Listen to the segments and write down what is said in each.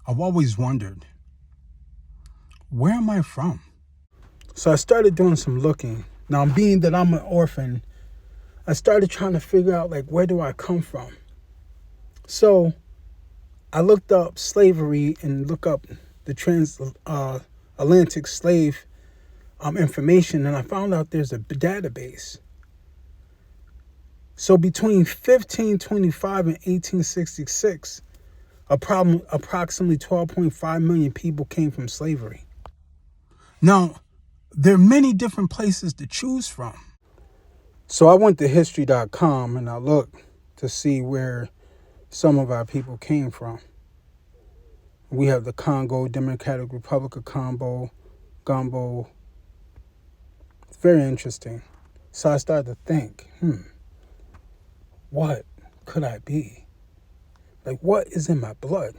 I've always wondered, where am I from? So I started doing some looking. Now, being that I'm an orphan, I started trying to figure out, like, where do I come from? So I looked up slavery and look up the transatlantic slave information, and I found out there's a database. So between 1525 and 1866, approximately 12.5 million people came from slavery. Now, there are many different places to choose from. So I went to history.com and I looked to see where some of our people came from. We have the Congo, Democratic Republic of Congo, Gumbo. It's very interesting. So I started to think, what could I be? Like, what is in my blood?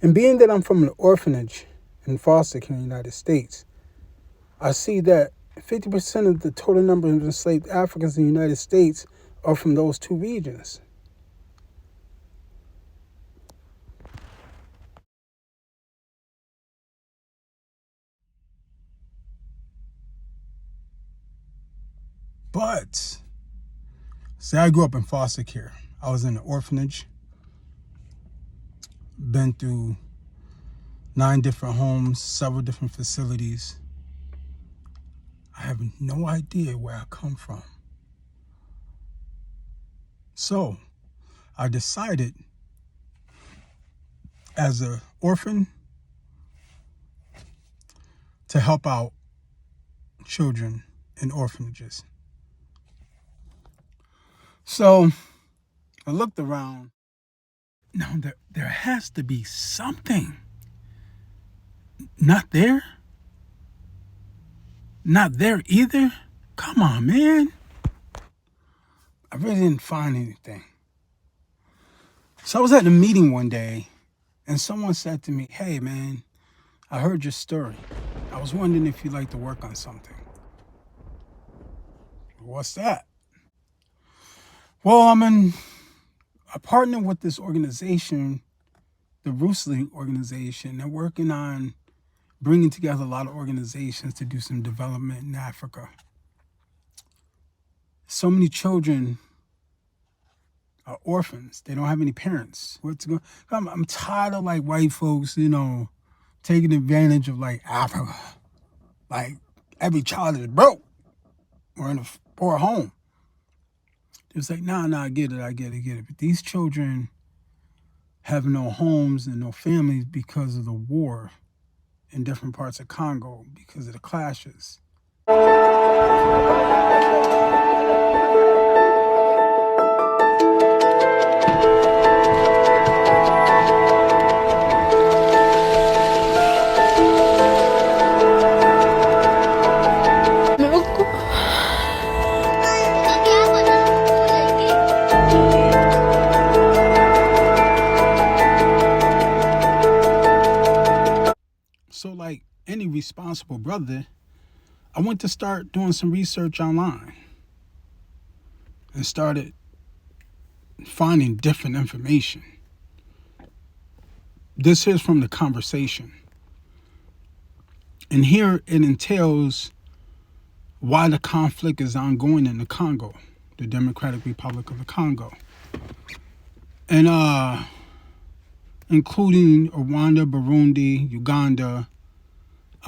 And being that I'm from an orphanage in foster care in the United States, I see that 50% of the total number of enslaved Africans in the United States are from those two regions. But, say I grew up in foster care. I was in an orphanage, been through 9 different homes, several different facilities. I have no idea where I come from. So, I decided as an orphan to help out children in orphanages. So, I looked around. Now, there has to be something. Not there? Not there either? Come on, man. I really didn't find anything. So I was at a meeting one day, and someone said to me, "Hey, man, I heard your story. I was wondering if you'd like to work on something." What's that? Well, I partner with this organization, the Roosely organization. They're working on bringing together a lot of organizations to do some development in Africa. So many children are orphans. They don't have any parents. I'm tired of like white folks, taking advantage of like Africa. Like every child is broke or in a poor home. It's like, nah, I get it. But these children have no homes and no families because of the war in different parts of Congo, because of the clashes. So like any responsible brother, I went to start doing some research online and started finding different information. This is from the conversation. And here it entails why the conflict is ongoing in the Congo, the Democratic Republic of the Congo. And including Rwanda, Burundi, Uganda,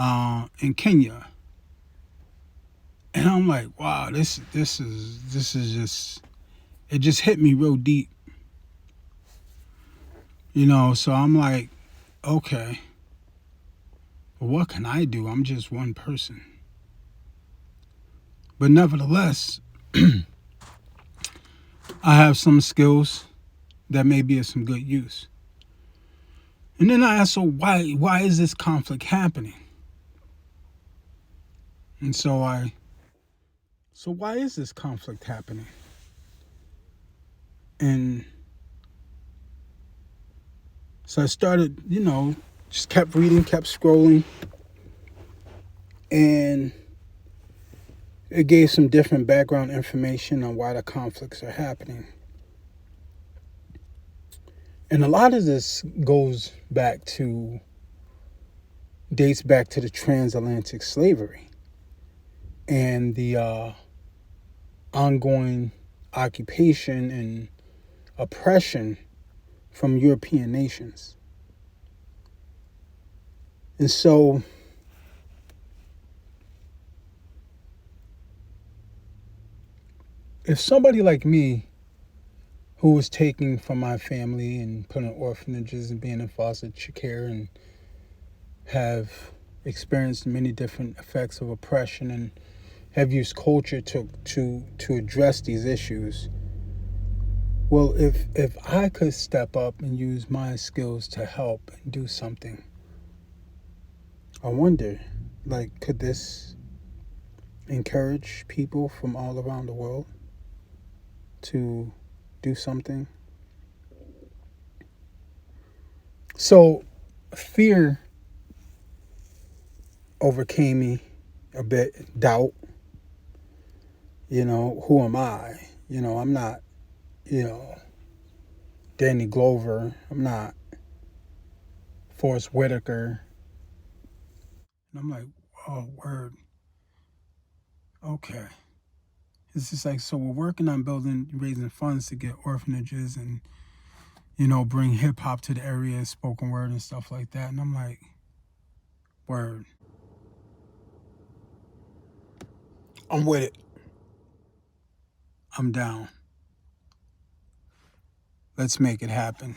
and Kenya. And I'm like, wow, this is just, it just hit me real deep. So I'm like, okay, well, what can I do? I'm just one person. But nevertheless, I have some skills that may be of some good use. And then I asked, so why is this conflict happening? And so why is this conflict happening? And so I started, just kept reading, kept scrolling. And it gave some different background information on why the conflicts are happening. And a lot of this dates back to the transatlantic slavery and the ongoing occupation and oppression from European nations. And so if somebody like me, who was taken from my family and put in orphanages and being in foster care and have experienced many different effects of oppression and have used culture to address these issues. Well, if I could step up and use my skills to help and do something, I wonder, like, could this encourage people from all around the world to do something? So, fear overcame me a bit, doubt. Who am I? I'm not, you know, Danny Glover. I'm not Forrest Whitaker. And I'm like, oh, word. Okay. It's just like, so we're working on raising funds to get orphanages and, bring hip hop to the area, spoken word and stuff like that. And I'm like, word. I'm with it. I'm down. Let's make it happen.